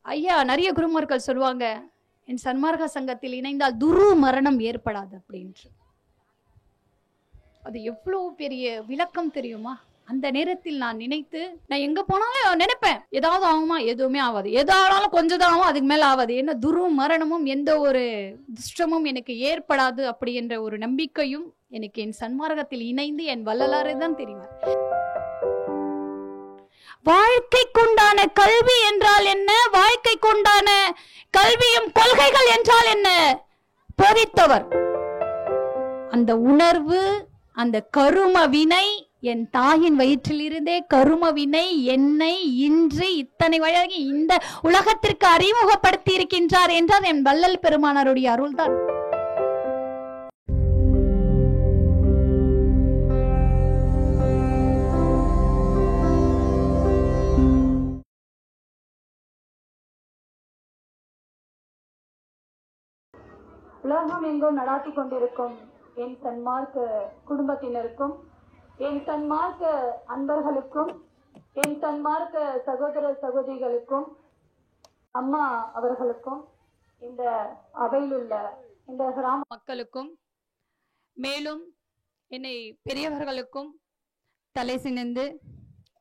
ஐயா நிறைய குருமார்கள் சொல்லுவாங்க, என் சன்மார்க்க சங்கத்தில் இணைந்தால் துரு மரணம் ஏற்படாது அப்படின்று. அது எவ்வளவு பெரிய விளக்கம் தெரியுமா? அந்த நேரத்தில் நான் நினைத்து, நான் எங்க போனாலும் நினைப்பேன், ஏதாவது ஆகுமா? எதுவுமே ஆகாது. எதாலும் கொஞ்சம் தான் ஆகும், அதுக்கு மேல ஆகாது. என்ன துரு மரணமும் எந்த ஒரு துஷ்டமும் எனக்கு ஏற்படாது அப்படி என்ற ஒரு நம்பிக்கையும் எனக்கு என் சன்மார்க்கத்தில் இணைந்து என் வள்ளலாரை தான் தெரிவார். வாழ்க்கைக்குண்டான கல்வி என்றால் என்ன, வாழ்க்கைக்குண்டான கல்வியும் கொள்கைகள் என்றால் என்ன போதித்தவர். அந்த உணர்வு, அந்த கரும வினை, என் தாயின் வயிற்றில் இருந்தே கரும வினை என்னை இன்று இத்தனை வயதாகி இந்த உலகத்திற்கு அறிமுகப்படுத்தி இருக்கின்றார் என்றால் என் வள்ளல் பெருமானாருடைய அருள்தான். உலகம் எங்கும் நடாத்தி கொண்டிருக்கும் என் சன்மார்க்க குடும்பத்தினருக்கும், என் சன்மார்க்க அன்பர்களுக்கும், என் சன்மார்க்க சகோதர சகோதரிகளுக்கும், அம்மா அவர்களுக்கும், இந்த அவையில் உள்ள இந்த கிராம மக்களுக்கும், மேலும் என்னை பெரியவர்களுக்கும் தலை சினந்து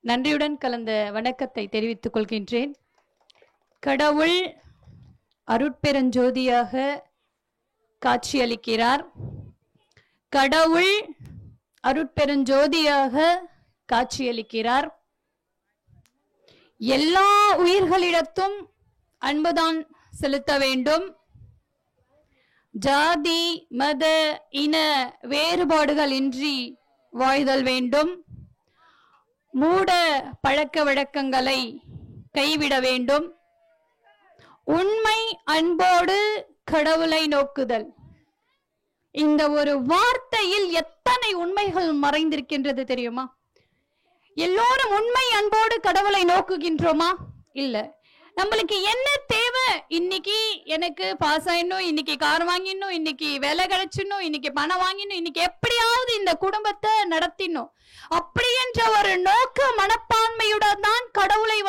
நன்றியுடன் கலந்த வணக்கத்தை தெரிவித்துக் கொள்கின்றேன். கடவுள் அருட்பெருஞ்சோதியாக காட்சியளிக்கிறார். கடவுள் அருட்பெருஞ்சோதியாக காட்சியளிக்கிறார். எல்லா உயிர்களிடத்தும் அன்புதான் செலுத்த வேண்டும். ஜாதி மத இன வேறுபாடுகள் இன்றி வாழ்தல் வேண்டும். மூட பழக்க வழக்கங்களை கைவிட வேண்டும். உண்மை அன்போடு கடவுளை நோக்குதல். இந்த ஒரு வார்த்தையில் எத்தனை உண்மைகள் மறைந்திருக்கின்றது தெரியுமா? எல்லோரும் உண்மை அன்போடு கடவுளை நோக்குகின்றோமா? இல்ல. நம்மளுக்கு என்ன தேவை? இன்னைக்கு எனக்கு பாஸ் ஆயிடணும், இன்னைக்கு கார் வாங்கிடணும், இன்னைக்கு வேலை கிடைச்சிடணும், இன்னைக்கு பணம் வாங்கிடணும், இன்னைக்கு எப்படியாவது இந்த குடும்பத்தை நடத்தினோம் அப்படி என்ற ஒரு நோக்க மனப்பான்மையுடன் தான் கடவுளை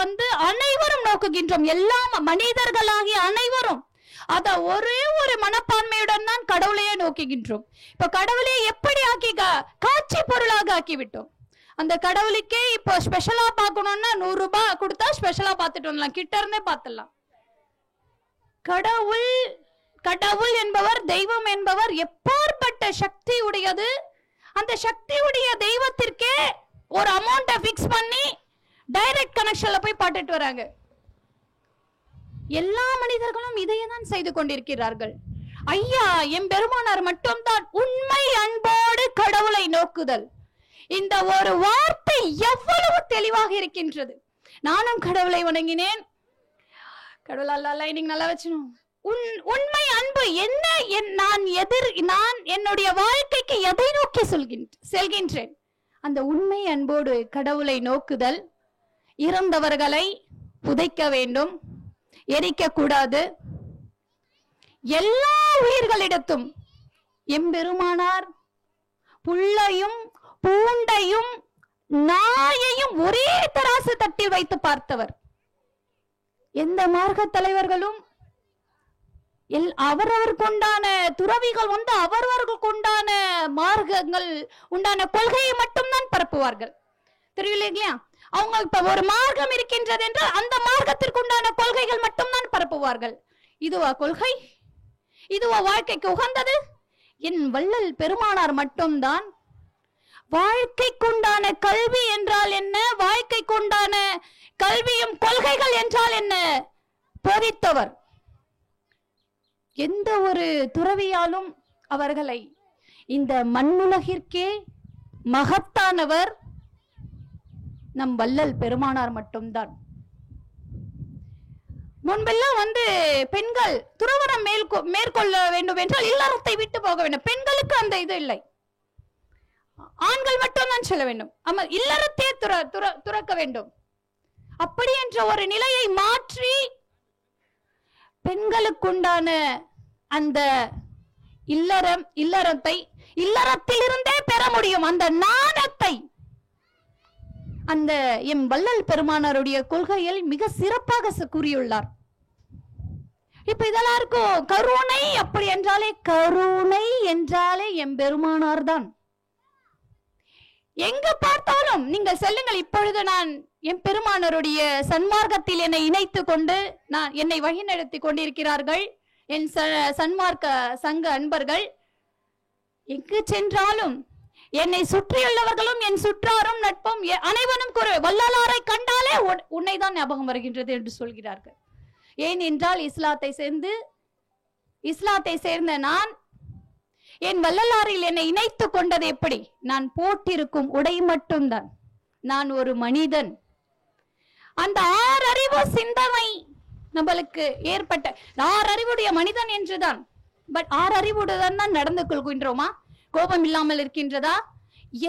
அனைவரும் நோக்குகின்றோம். எல்லா மனிதர்களாகிய அனைவரும் அத ஒரே ஒரு மனப்பான்மையுடன் தான் கடவுளையே நோக்குகின்றோம். இப்ப கடவுளையே எப்படி ஆக்கி காட்சி பொருளாக ஆக்கி விட்டோம். அந்த கடவுளுக்கே இப்போ ஸ்பெஷலா பார்க்கணும்னா 100 ரூபாய் கொடுத்தா ஸ்பெஷலா பார்த்துட்டு வரலாம், கிட்ட இருந்தே பார்த்துடலாம். கடவுள் என்பவர், தெய்வம் என்பவர் எப்பாற்பட்ட சக்தி உடையது. அந்த சக்தி உடைய தெய்வத்திற்கே ஒரு அமௌண்ட்டை பிக்ஸ் பண்ணி டைரக்ட் கனெக்ஷன்ல போய் பாட்டுட்டு வராங்க. எல்லா மனிதர்களும் இதையேதான் செய்து கொண்டிருக்கிறார்கள். ஐயா எம் பெருமானார் மட்டும்தான் உண்மை அன்போடு கடவுளை நோக்குதல். இந்த ஒரு வார்த்தை எவ்வளவு தெளிவாக இருக்கின்றது. நானும் கடவுளை வணங்கினேன். கடவுள் லைனிங் நல்லா வச்சணும். உண்மை அன்பு என்ன? நான் என்னுடைய வாழ்க்கைக்கு எதை நோக்கி செல்கின்றேன்? அந்த உண்மை அன்போடு கடவுளை நோக்குதல். இறந்தவர்களை புதைக்க வேண்டும், எரிக்க கூடாது. எல்லா உயிர்களிடத்தும் எம்பெருமானார் புல்லையும் பூண்டையும் நாயையும் ஒரே தராசு தட்டில் வைத்து பார்த்தவர். எந்த மார்க்க தலைவர்களும் அவரவருக்குண்டான துறவிகள் அவரவர்களுக்கு உண்டான மார்க்கங்கள் உண்டான கொள்கையை மட்டும்தான் பரப்புவார்கள். தெரியலையா? அவங்க இப்ப ஒரு மார்க்கம் இருக்கின்றது என்றால் அந்த மார்க்கத்திற்கு உண்டான கொள்கைகள் மட்டும்தான் பரப்புவார்கள். இதுவா கொள்கை? இதுவா வாழ்க்கைக்கு உகந்தது? என் வள்ளல் பெருமானார் மட்டும்தான் வாழ்க்கைக்குண்டான கல்வி என்றால் என்ன, வாழ்க்கைக்குண்டான கல்வியும் கொள்கைகள் என்றால் என்ன போதித்தவர். எந்த ஒரு துறவியாலும் அவர்களை இந்த மண்ணுலகிற்கே மகத்தானவர் நம் வள்ளல் பெருமானார் மட்டும்தான். முன்பெல்லாம் பெண்கள் துறவரம் மேற்கொள்ள வேண்டும் என்றால் இல்லறத்தை விட்டு போக வேண்டும். பெண்களுக்கு அந்த இது இல்லை, ஆண்கள் மட்டும்தான் செல்ல வேண்டும். ஆமா, இல்லறத்தே துறக்க வேண்டும். அப்படி என்ற ஒரு நிலையை மாற்றி பெண்களுக்குண்டான அந்த இல்லறத்தை இல்லறத்திலிருந்தே பெற முடியும் அந்த ஞானத்தை அந்த எம் வள்ளல் பெருமானாருடைய கொள்கையில் மிக சிறப்பாக கூறியுள்ளார். இப்ப இதெல்லாம் இருக்கும். கருணை அப்படி என்றாலே, கருணை என்றாலே எம்பெருமானார் தான். எங்க பார்த்தாலும் நீங்கள் செல்லுங்கள். இப்பொழுது நான் எம்பெருமானாருடைய சன்மார்க்கத்தில் என்னை இணைத்து கொண்டு என்னை வழிநடத்தி கொண்டிருக்கிறார்கள் என் சன்மார்க்க சங்க அன்பர்கள். எங்கு சென்றாலும் என்னை சுற்றியுள்ளவர்களும் என் சுற்றாரும் நட்பும் அனைவரும் வள்ளலாரை கண்டாலே உன்னை தான் ஞாபகம் வருகின்றது என்று சொல்கிறார்கள். ஏன் என்றால் இஸ்லாத்தை சேர்ந்த நான் என் வள்ளலாரில் என்னை இணைத்து கொண்டது எப்படி? நான் போட்டிருக்கும் உடை மட்டும்தான். நான் ஒரு மனிதன். அந்த ஆறறிவு சிந்தனை நம்மளுக்கு ஏற்பட்ட 6 அறிவுடைய மனிதன் என்றுதான். பட் 6 அறிவுடன் தான் நடந்து கொள்கின்றோமா? கோபம் இல்லாமல் இருக்கின்றதா?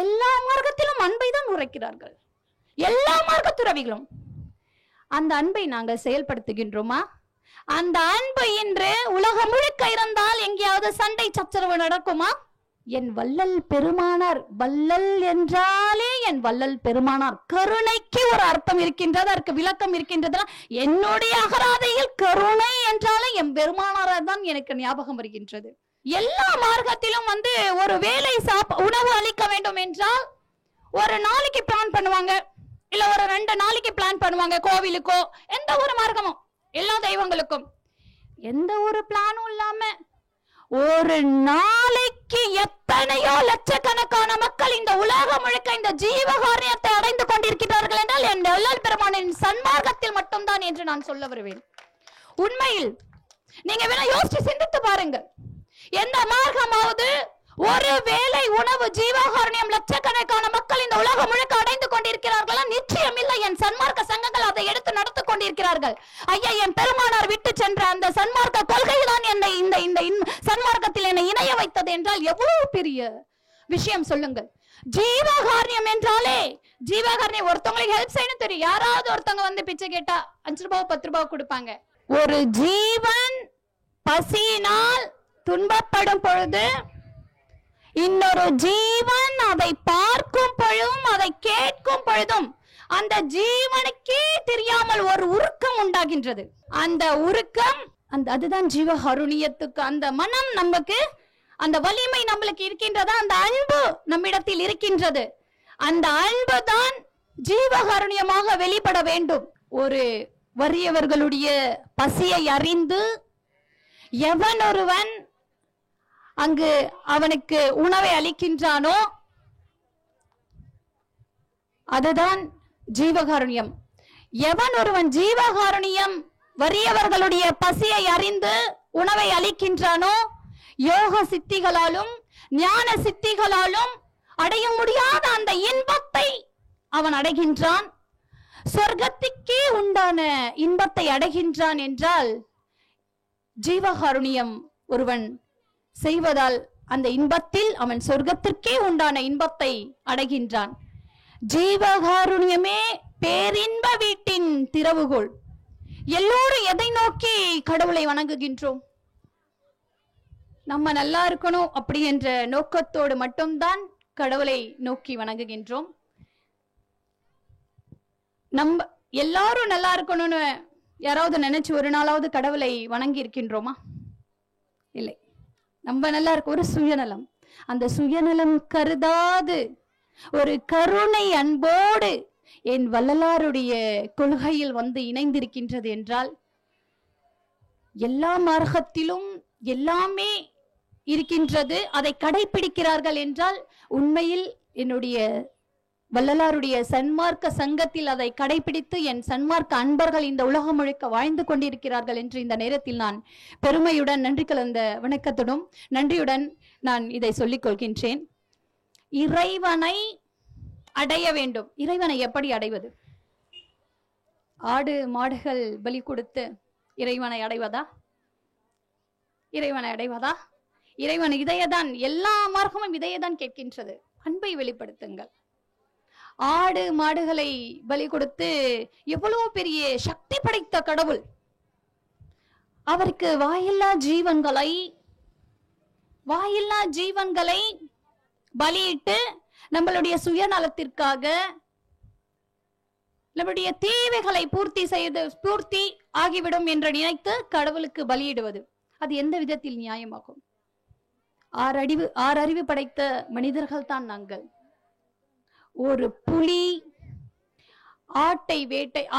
எல்லா மார்க்கத்திலும் அன்பை தான் உரைக்கிறார்கள், எல்லா மார்க்க துறவிகளும். அந்த அன்பை நாங்கள் செயல்படுத்துகின்றோமா? அந்த அன்பு இன்று உலகம் முழுக்க இருந்தால் எங்கேயாவது சண்டை சச்சரவு நடக்குமா? என் வள்ளல் பெருமானார், வள்ளல் என்றாலே என் வள்ளல் பெருமானார். கருணைக்கு ஒரு அர்த்தம் இருக்கின்றது, அதற்கு விளக்கம் இருக்கின்றது. என்னுடைய அகராதையில் கருணை என்றாலே என் பெருமானார் தான் எனக்கு ஞாபகம் வருகின்றது. எல்லா மார்க்கத்திலும் ஒரு வேளை உணவு அளிக்க வேண்டும் என்றால் ஒரு நாளைக்கு பிளான் பண்ணுவாங்க, இல்ல ஒரு 2 நாளைக்கு பிளான் பண்ணுவாங்க. கோவிலுக்கோ எந்த ஒரு மார்க்கமும் எல்லா தெய்வங்களுக்கும் எந்த ஒரு பிளானும் இல்லாம ஒரு நாளைக்கு எத்தனையோ லட்சக்கணக்கான மக்கள் இந்த உலகம் முழுக்க இந்த ஜீவகாரியத்தை அடைந்து கொண்டிருக்கிறார்கள் என்றால் என் வள்ளல் பெருமானின் சன்மார்க்கத்தில் மட்டும்தான் என்று நான் சொல்ல வருவேன். உண்மையில் நீங்க வேணா யோசிச்சு சிந்தித்து பாருங்க. எந்த மார்க்கமாவது ஒரு வேளை உணவு ஜீவகாரணியம் லட்சக்கணக்கான மக்கள் இந்த உலகம் முழுக்க அடைந்து கொண்டிருக்கிறார்களா? நிச்சயம் இல்லை. என் சன்மார்க்க சங்கங்கள் அதை எடுத்து நடத்தி கொண்டிருக்கிறார்கள். ஐயா, என் பெருமானார் விட்டு சென்ற அந்த சன்மார்க்க கொள்கைதான் என்னை இந்த சன்மார்க்கத்தில் என்னை இணைய வைத்தது என்றால் எவ்வளவு பெரிய விஷயம் சொல்லுங்கள். ஜீவகாரணியம் என்றாலே, ஜீவகாரணியம் ஒருத்தவங்களுக்கு ஹெல்ப் செய்யணும் தெரியும். யாராவது ஒருத்தவங்க பிச்சை கேட்டா 5 ரூபாய் 10 ரூபாய் கொடுப்பாங்க. ஒரு ஜீவன் பசியினால் துன்பப்படும் பொழுது இன்னொரு ஜீவன் அதை பார்க்கும் பொழுதும் அதை கேட்கும் பொழுதும் அந்த ஜீவனுக்கே தெரியாமல் ஒரு உருக்கம் உண்டாகின்றது. அந்த உருக்கம் அதுதான் ஜீவகாருண்யத்துக்கு அந்த மனம் நமக்கு, அந்த வலிமை நம்மளுக்கு இருக்கின்றதா? அந்த அன்பு நம்மிடத்தில் இருக்கின்றது. அந்த அன்பு தான் ஜீவகாருண்யமாக வெளிப்பட வேண்டும். ஒரு வறியவர்களுடைய பசியை அறிந்து எவன் ஒருவன் அங்கு அவனுக்கு உணவை அளிக்கின்றானோ அதுதான் ஜீவகாருண்யம். எவன் ஒருவன் ஜீவகாருண்யம் வறியவர்களுடைய பசியை அறிந்து உணவை அளிக்கின்றானோ, யோக சித்திகளாலும் ஞான சித்திகளாலும் அடைய முடியாத அந்த இன்பத்தை அவன் அடைகின்றான். சொர்க்கத்துக்கே உண்டான இன்பத்தை அடைகின்றான் என்றால் ஜீவகாருண்யம் ஒருவன் செய்வதால் அந்த இன்பத்தில் அவன் சொர்க்கத்திற்கே உண்டான இன்பத்தை அடைகின்றான். ஜீவகாருண்யமே பேரின்ப வீட்டின் திறவுகோல். எல்லோரும் எதை நோக்கி கடவுளை வணங்குகின்றோம்? நம்ம நல்லா இருக்கணும் அப்படி என்ற நோக்கத்தோடு மட்டும்தான் கடவுளை நோக்கி வணங்குகின்றோம். நம்ம எல்லாரும் நல்லா இருக்கணும்னு யாராவது நினைச்சு ஒரு நாளாவது கடவுளை வணங்கி இருக்கின்றோமா? இல்லை. நம்ம நல்லா இருக்க ஒரு சுயநலம், அந்த சுயநலம் கருதாது ஒரு கருணை அன்போடு என் வள்ளலாருடைய கொள்கையில் இணைந்திருக்கின்றது என்றால், எல்லா மார்க்கத்திலும் எல்லாமே இருக்கின்றது, அதை கடைபிடிக்கிறார்கள் என்றால் உண்மையில் என்னுடைய வள்ளலாருடைய சன்மார்க்க சங்கத்தில் அதை கடைபிடித்து என் சன்மார்க்க அன்பர்கள் இந்த உலகம் முழுக்க வாழ்ந்து கொண்டிருக்கிறார்கள் என்று இந்த நேரத்தில் நான் பெருமையுடன் நன்றி கலந்த வணக்கத்துடன் நன்றியுடன் நான் இதை சொல்லிக் கொள்கின்றேன். இறைவனை அடைய வேண்டும். இறைவனை எப்படி அடைவது? ஆடு மாடுகள் பலி கொடுத்து இறைவனை அடைவதா? இறைவனை அடைவதா? இறைவன் இதையதான், எல்லா மார்க்கமும் இதையதான் கேட்கின்றது. அன்பை வெளிப்படுத்துங்கள். ஆடு மாடுகளை பலி கொடுத்து எவ்வளவு பெரிய சக்தி படைத்த கடவுள் அவருக்கு வாயில்லா ஜீவன்களை பலியிட்டு நம்மளுடைய சுயநலத்திற்காக நம்மளுடைய தேவைகளை பூர்த்தி ஆகிவிடும் என்று நினைத்து கடவுளுக்கு பலியிடுவது அது எந்த விதத்தில் நியாயமாகும்? ஆறு அறிவு படைத்த மனிதர்கள் தான் நாங்கள். ஒரு புலி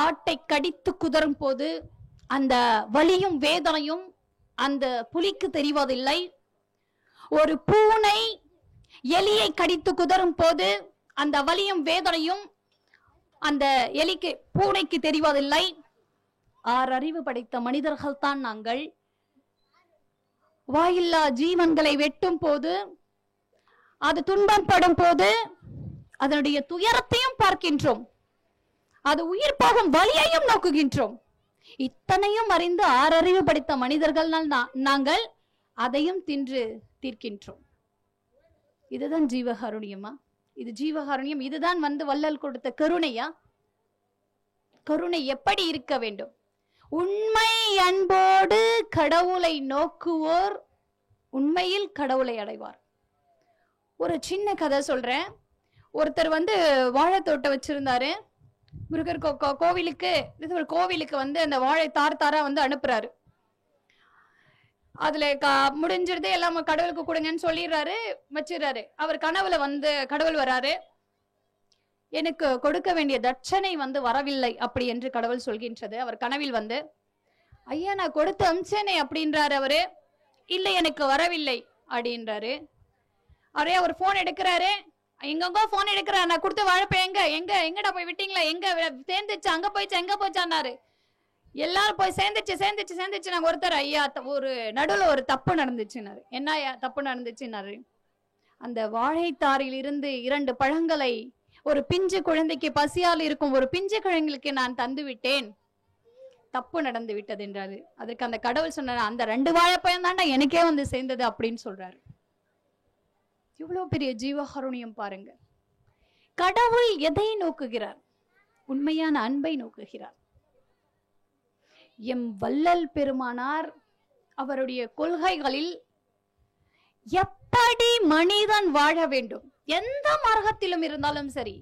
ஆட்டை கடித்து குதறும் போது அந்த வலியும் வேதனையும் அந்த புலிக்கு தெரிவதில்லை. ஒரு பூனை எலியை கடித்து குதறும் போது அந்த வலியும் வேதனையும் அந்த பூனைக்கு தெரிவதில்லை. ஆறறிவு படைத்த மனிதர்கள் தான் நாங்கள். வாயில்லா ஜீவன்களை வெட்டும் போது, அது துன்பப்படும் போது அதனுடைய துயரத்தையும் பார்க்கின்றோம், அது உயிர் போகும் வலியையும் நோக்குகின்றோம். இத்தனையும் அறிந்து ஆறறிவு படைத்த மனிதர்கள் நாங்கள் அதையும் தின்று தீர்க்கின்றோம். இதுதான் ஜீவகாருண்யமா? இது ஜீவகாருண்யம்? இதுதான் வள்ளல் கொடுத்த கருணையா? கருணை எப்படி இருக்க வேண்டும்? உண்மை அன்போடு கடவுளை நோக்குவோர் உண்மையில் கடவுளை அடைவார். ஒரு சின்ன கதை சொல்றேன். ஒருத்தர் வாழைத்தோட்டம் வச்சிருந்தாரு. முருகர் கோவிலுக்கு அந்த வாழை தாரா அனுப்புறாரு. அதுல முடிஞ்சிருது எல்லாம் கடவுளுக்கு கொடுங்கன்னு சொல்லிடுறாரு, வச்சிடறாரு. அவர் கனவுல கடவுள் வராரு. எனக்கு கொடுக்க வேண்டிய தட்சணை வரவில்லை அப்படி என்று கடவுள் சொல்கின்றது. அவர் கனவில் ஐயா நான் கொடுத்து அம்சேனே அப்படின்றாரு. அவரு இல்ல எனக்கு வரவில்லை அப்படின்றாரு. அவரே அவர் போன் எடுக்கிறாரு. எங்கெங்கோ போன் எடுக்கிறாரு. நான் கொடுத்த வாழைப்ப எங்கடா போய் விட்டீங்களா? எங்க சேர்ந்துச்சு? அங்க போயிச்சான்னாரு. எல்லாரும் போய் சேர்ந்துச்சு. நாங்க ஒருத்தர் ஐயா ஒரு நடுவுல ஒரு தப்பு நடந்துச்சுன்னாரு. என்ன தப்பு நடந்துச்சுன்னாரு? அந்த வாழைத்தாரில் இருந்து 2 பழங்களை ஒரு பிஞ்சு குழந்தைக்கு, பசியால் இருக்கும் ஒரு பிஞ்சு குழந்தைக்கு நான் தந்து விட்டேன், தப்பு நடந்து விட்டது என்றாரு. அதுக்கு அந்த கடவுள் சொன்னார், அந்த 2 வாழைப்பழம் தாண்டா எனக்கே சேர்ந்தது அப்படின்னு சொல்றாரு. இவ்வளவு பெரிய ஜீவகாருண்யம் பாருங்க. கடவுள் எதை நோக்குகிறார்? உண்மையான அன்பை நோக்குகிறார். எம் வள்ளல் பெருமானார் அவருடைய கொள்கைகளில் எப்படி மனிதன் வாழ வேண்டும், எந்த மார்க்கத்திலும் இருந்தாலும் சரி,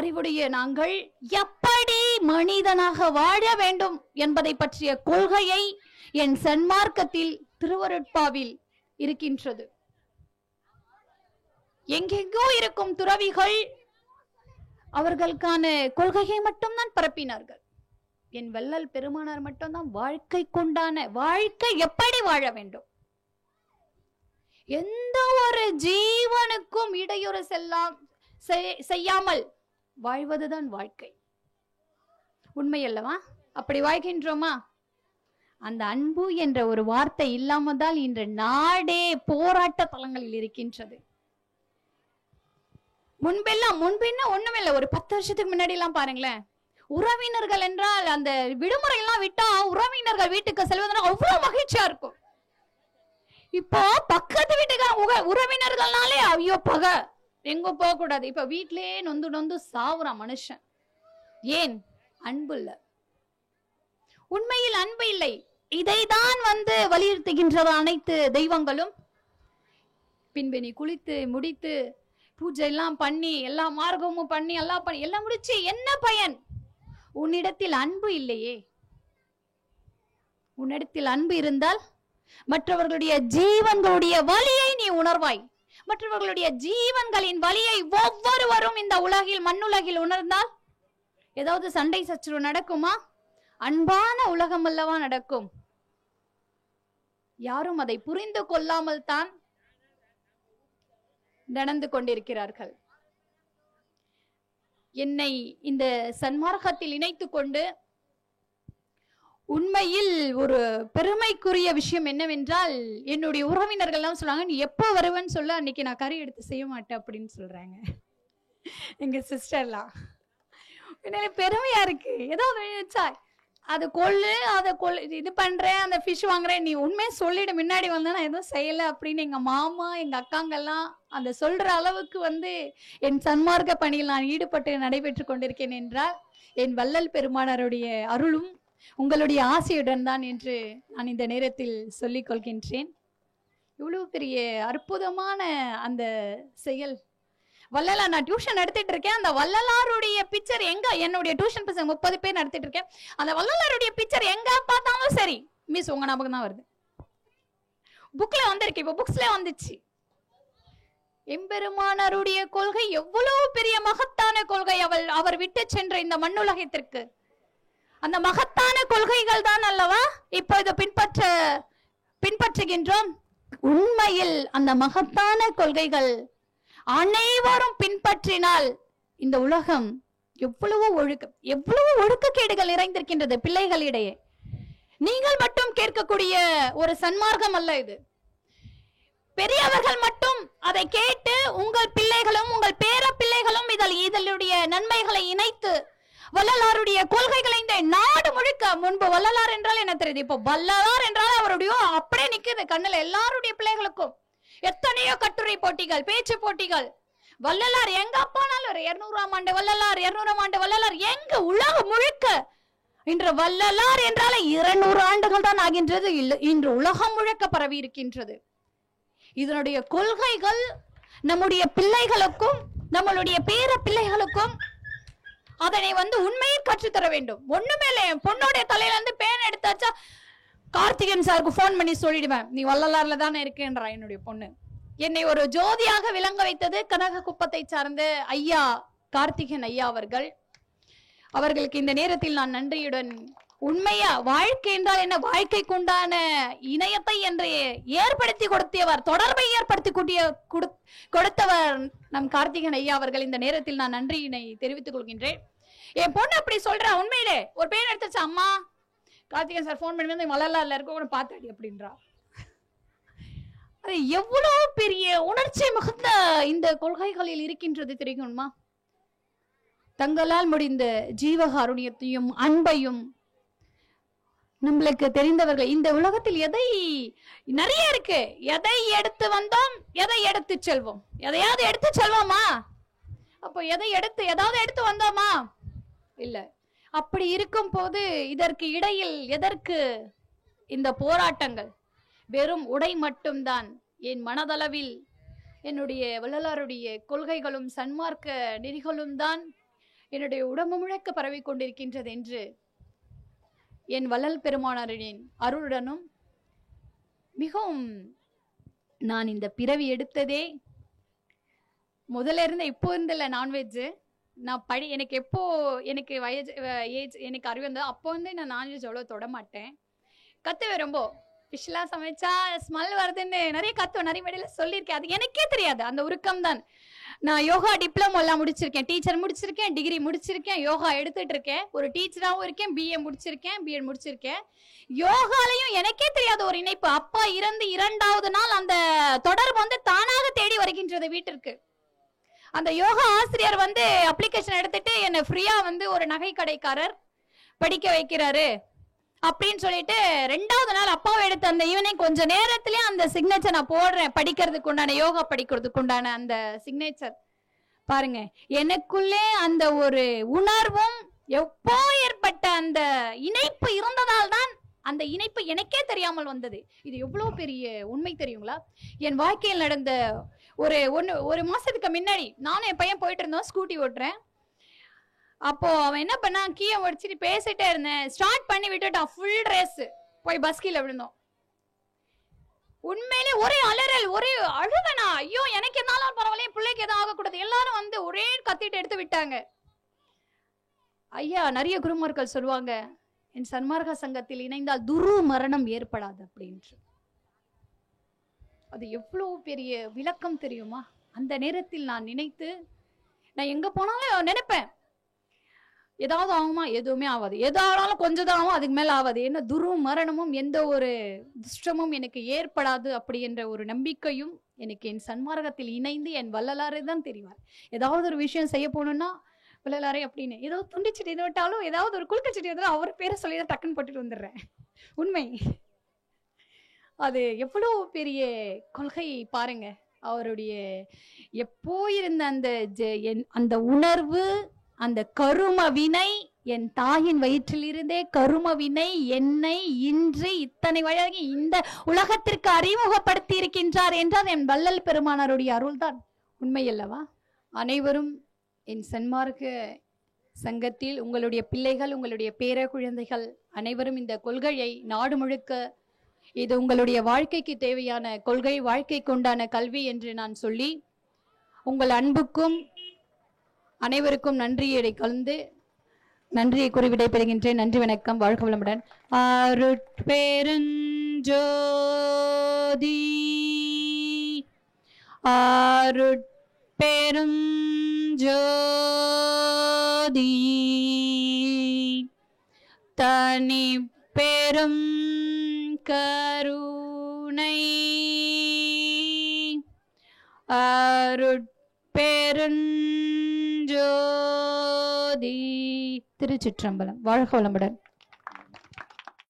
அறிவுடைய நாங்கள் எப்படி மனிதனாக வாழ வேண்டும் என்பதை பற்றிய கொள்கையை என் சன்மார்க்கத்தில் திருவருட்பாவில் இருக்கின்றது. எங்கெங்கோ இருக்கும் துறவிகள் அவர்களுக்கான கொள்கையை மட்டும்தான் பரப்பினார்கள். என் வள்ளல் பெருமானார் மட்டும்தான் வாழ்க்கை எப்படி வாழ வேண்டும், எந்த ஒரு ஜீவனுக்கும் இடையூறு செய்யாமல் வாழ்வதுதான் வாழ்க்கை. உண்மை அல்லவா? அப்படி வாழ்கின்றோமா? அந்த அன்பு என்ற ஒரு வார்த்தை இல்லாமல்தான் இன்று நாடே போராட்ட தளங்களில் இருக்கின்றது. முன்பின்ன ஒண்ணுமில்ல. ஒரு 10 வருஷத்துக்கு முன்னாடி எல்லாம் பாருங்களேன், உறவினர்கள் என்றால் அந்த விடுமுறை எல்லாம் விட்டா உறவினர்கள் வீட்டுக்கு செல்வதனால் அவ்வளவு மகிழ்ச்சியா இருக்கும். இப்போ பக்கத்து வீட்டுக்கு உறவினர்கள்னாலே ஐயோ பகை, எங்க போக கூடாது. இப்ப வீட்டிலேயே நொந்து சாவுறான் மனுஷன். ஏன்? அன்பு இல்ல. உண்மையில் அன்பு இல்லை. இதைதான் வலியுறுத்துகின்றது அனைத்து தெய்வங்களும். பின்பு நீ குளித்து முடித்து பூஜை எல்லாம் பண்ணி எல்லா மார்க்கமும் பண்ணி எல்லாம் முடிச்சு என்ன பயன்? உன்னிடத்தில் அன்பு இல்லையே. உன்னிடத்தில் அன்பு இருந்தால் மற்றவர்களுடைய ஜீவன்களுடைய வலியை நீ உணர்வாய். மற்றவர்களுடைய ஜீவன்களின் வலியை ஒவ்வொருவரும் இந்த உலகில், மண்ணுலகில் உணர்ந்தால் ஏதாவது சண்டை சச்சரவு நடக்குமா? அன்பான உலகம் அல்லவா நடக்கும். யாரும் அதை புரிந்து கொள்ளாமல் தான் நடந்து கொண்டிருக்கிறார்கள். என்னை இந்த சன்மார்க்கத்தில் இணைத்துக் கொண்டு உண்மையில் ஒரு பெருமைக்குரிய விஷயம் என்னவென்றால், என்னுடைய உறவினர்கள் எல்லாம் சொல்றாங்க, நீ எப்போ வருவேன்னு சொல்ல, அன்னைக்கு நான் கறி எடுத்து செய்ய மாட்டேன் அப்படின்னு சொல்றாங்க எங்க சிஸ்டர்லாம். பெருமையா இருக்கு. ஏதோ அது இது பண்றேன், அந்த ஃபிஷ் வாங்குறேன், நீ உண்மையை சொல்லிடு, முன்னாடி நான் எதுவும் செய்யல அப்படின்னு எங்க மாமா எங்க அக்காங்கெல்லாம் அந்த சொல்ற அளவுக்கு என் சன்மார்க்க பணியில் நான் ஈடுபட்டு நடைபெற்று கொண்டிருக்கேன் என்றால் என் வள்ளல் பெருமானாருடைய அருளும் உங்களுடைய ஆசையுடன் தான் என்று நான் இந்த நேரத்தில் சொல்லிக் கொள்கின்றேன். இவ்வளவு பெரிய அற்புதமான அந்த செயல் வள்ளலார் நான் டியூஷன் எடுத்துட்டு இருக்கேன். அந்த வள்ளலாருடைய பிக்சர் எங்க, என்னுடைய டியூஷன் பசங்க 30 பேர் நடத்திட்டு இருக்கேன். அந்த வள்ளலாருடைய பிக்சர் எங்க பார்த்தாலும் சரி மிஸ் உங்க ஞாபகம் தான் வருது. புக்ல வந்திருக்கு, இப்ப புக்ஸ்ல வந்துச்சு. எம்பெருமானாருடைய கொள்கை எவ்வளவு பெரிய மகத்தான கொள்கை. அவர் விட்டு சென்ற இந்த மண்ணுலகத்திற்கு அந்த மகத்தான கொள்கைகள் தான் அல்லவா இப்போ இதை பின்பற்றுகின்றோம். உண்மையில் அந்த மகத்தான கொள்கைகள் அனைவரும் பின்பற்றினால் இந்த உலகம் எவ்வளவு ஒழுக்கக்கேடுகள் நிறைந்திருக்கின்றது பிள்ளைகளிடையே. நீங்கள் மட்டும் கேட்கக்கூடிய ஒரு சன்மார்க்கம் அல்ல இது. பெரியவர்கள் மட்டும் அதை கேட்டு உங்கள் பிள்ளைகளும் உங்கள் பேர பிள்ளைகளும் இதனுடைய நன்மைகளை இணைத்து வள்ளலாருடைய கொள்கைகளை இந்த நாடு முழுக்க, முன்பு வள்ளலார் என்றால் என்ன தெரியுது, இப்போ வள்ளலார் என்றால் அவருடைய அப்படியே நிக்குது கண்ணுல எல்லாருடைய பிள்ளைகளுக்கும். எத்தனையோ கட்டுரை போட்டிகள், பேச்சு போட்டிகள். வள்ளலார் எங்க அப்பானாலும் 200ஆம் ஆண்டு வள்ளலார், 200ஆம் ஆண்டு வள்ளலார், எங்க உலகம் முழுக்க இன்று வள்ளலார் என்றால 200 ஆண்டுகள் தான் ஆகின்றது. இன்று உலகம் முழுக்க பரவி இருக்கின்றது. இதனுடைய கொள்கைகள் நம்முடைய பிள்ளைகளுக்கும் நம்மளுடைய பேர பிள்ளைகளுக்கும் அதனை உண்மையை கற்றுத்தர வேண்டும். ஒண்ணுமே இல்லை, பொண்ணுடைய தலையில இருந்து பேன் எடுத்தாச்சா கார்த்திகேயன் சாருக்கு போன் பண்ணி சொல்லிடுவேன், நீ வள்ளலார்ல தானே இருக்கேன்றா என்னுடைய பொண்ணு. என்னை ஒரு ஜோதியாக விளங்க வைத்தது கனக குப்பத்தை சார்ந்த ஐயா கார்த்திகேயன் ஐயா அவர்களுக்கு இந்த நேரத்தில் நான் நன்றியுடன், உண்மையா வாழ்க்கை என்றால் என்ன, வாழ்க்கைக்கு உண்டான இணையத்தை என்று ஏற்படுத்தி கொடுத்தவர், தொடர்பை ஏற்படுத்தி கொடுத்தவர் நம் கார்த்திகேயன் ஐயா அவர்கள். இந்த நேரத்தில் நான் நன்றியினை தெரிவித்துக் கொள்கின்றேன். என் பொண்ணு அப்படி சொல்றா, உண்மையிலே ஒரு பேர் எடுத்துச்சு, அம்மா கார்த்திகேயன் சார் போன் பண்ணி வள்ளலார்ல இருக்க பார்த்தாடி அப்படின்றா. அது எவ்வளவு பெரிய உணர்ச்சி மிகுந்த இந்த கொள்கைகளில் இருக்கின்றது தெரியுமா. தங்களால் முடிந்த ஜீவகாருண்யத்தையும் அன்பையும் நம்மளுக்கு தெரிந்தவர்கள் இந்த உலகத்தில் எதை நிறைய இருக்கு, எதை எடுத்து வந்தோம், எதை எடுத்து செல்வோம், எதையாவது எடுத்து செல்வோமா, அப்போ ஏதாவது எடுத்து வந்தோமா, இல்ல. அப்படி இருக்கும் போது இதற்கு இடையில் எதற்கு இந்த போராட்டங்கள்? வெறும் உடை மட்டும்தான். என் மனதளவில் என்னுடைய வள்ளலாருடைய கொள்கைகளும் சன்மார்க்க நெறிகளும் தான் என்னுடைய உடம்பு முழுக்க பரவி கொண்டிருக்கின்றது என்று என் வள்ளல் பெருமானாரின் அருளுடனும் மிகவும் நான் இந்த பிறவி எடுத்ததே முதல்ல இருந்த இப்போ இருந்தில்ல நான்வெஜ் நான் எனக்கு எப்போ எனக்கு ஏஜ் எனக்கு அறிவு இருந்தது அப்போ நான் நான்வெஜ் அவ்வளோ தொட மாட்டேன். கத்துவேன் ரொம்ப. ஃபிஷ்லாம் சமைச்சா ஸ்மெல் வருதுன்னு நிறைய கத்துவேன், நிறைய மேடையில் சொல்லியிருக்கேன். அது எனக்கே தெரியாது, அந்த உருக்கம் தான். நான் யோகா டிப்ளமோலாம் முடிச்சிருக்கேன், டீச்சர் முடிச்சிருக்கேன், டிகிரி முடிச்சிருக்கேன், யோகா எடுத்துட்டு இருக்கேன், ஒரு டீச்சராகவும் இருக்கேன், பிஏ முடிச்சிருக்கேன், பிஎட் முடிச்சிருக்கேன். யோகாலையும் எனக்கே தெரியாத ஒரு இணைப்பு. அப்பா இறந்து 2வது நாள் அந்த தொடர்பு தானாக தேடி வருகின்றது வீட்டிற்கு. அந்த யோகா ஆசிரியர் அப்ளிகேஷன் எடுத்துட்டு என்ன ஃப்ரீயா ஒரு நகை கடைக்காரர் படிக்க வைக்கிறாரு அப்படின்னு சொல்லிட்டு 2வது நாள் அப்பாவை எடுத்து அந்த ஈவினிங் கொஞ்ச நேரத்திலேயே அந்த சிக்னேச்சர் நான் போடுறேன், படிக்கிறதுக்கு உண்டான யோகா படிக்கிறதுக்கு உண்டான அந்த சிக்னேச்சர். பாருங்க, எனக்குள்ளே அந்த ஒரு உணர்வும் எப்போ ஏற்பட்ட அந்த இணைப்பு இருந்ததால் தான் அந்த இணைப்பு எனக்கே தெரியாமல் வந்தது. இது எவ்வளவு பெரிய உண்மை தெரியுங்களா? என் வாழ்க்கையில் நடந்த ஒரு மாசத்துக்கு முன்னாடி நானும் என் பையன் போயிட்டு இருந்தோம், ஸ்கூட்டி ஓட்டுறேன். அப்போ அவன் என்ன பண்ணா, கீயை ஒடிச்சிட்டு பேசிட்டே இருந்தேன், ஸ்டார்ட் பண்ணி விட்டுட்டான். ஃபுல் ரேஸ் போய் பஸ் கீழே விழுந்தோம். உண்மையிலே ஒரே அலறல், ஒரே அழுதனா, ஐயோ எனக்கு என்னாலும் பரவாயில்ல, பிள்ளைக்கு எதுவும் ஆகக்கூடாது. எல்லாரும் ஒரே கத்திட்டு எடுத்து விட்டாங்க. ஐயா நிறைய குருமார்கள் சொல்லுவாங்க, என் சன்மார்க்க சங்கத்தில் இணைந்தால் துரு மரணம் ஏற்படாது அப்படின்று. அது எவ்வளவு பெரிய விளக்கம் தெரியுமா? அந்த நேரத்தில் நான் நினைத்து, நான் எங்க போனாலும் நினைப்பேன், ஏதாவது ஆகுமா? எதுவுமே ஆகாது, எதாலும் கொஞ்சம் தான் ஆகும், அதுக்கு மேல ஆகாது. என்ன துரு மரணமும் எந்த ஒரு துஷ்டமும் எனக்கு ஏற்படாது அப்படி என்ற ஒரு நம்பிக்கையும் எனக்கு என் சன்மார்க்கத்தில் இணைந்து என் வள்ளலாரே தான் தெரிவார். ஏதாவது ஒரு விஷயம் செய்ய போகணும்னா வள்ளலாரே அப்படின்னு, ஏதாவது துண்டிச்சுட்டு இது விட்டாலும் ஏதாவது ஒரு குலுக்கச்சிட்டு இருந்தாலும் அவர் பேரை சொல்லி தான் டக்குன்னு போட்டுட்டு வந்துடுறேன். உண்மை. அது எவ்வளவு பெரிய கொள்கை பாருங்க. அவருடைய எப்போ இருந்த அந்த உணர்வு, அந்த கரும வினை, என் தாயின் வயிற்றில் இருந்தே கரும வினை என்னை இன்று இத்தனை வயதாகி இந்த உலகத்திற்கு அறிமுகப்படுத்தி இருக்கின்றார் என்றால் என் வள்ளல் பெருமானாருடைய அருள் தான். உண்மை அல்லவா? அனைவரும் என் சன்மார்க்க சங்கத்தில் உங்களுடைய பிள்ளைகள், உங்களுடைய பேர குழந்தைகள் அனைவரும் இந்த கொள்கையை நாடு முழுக்க, இது உங்களுடைய வாழ்க்கைக்கு தேவையான கொள்கை, வாழ்க்கைக்கு உண்டான கல்வி என்று நான் சொல்லி உங்கள் அன்புக்கும் அனைவருக்கும் நன்றியை கலந்து நன்றியை கூறி விடைபெறுகின்றேன். நன்றி, வணக்கம், வாழ்க வளமுடன். அருட்பெருஞ்சோதி அருட்பெருஞ்சோதி தனி பெரும் கருணை அருட்பெருஞ்சோதி. திருச்சிற்றம்பலம். வாழ்க வளமுடன்.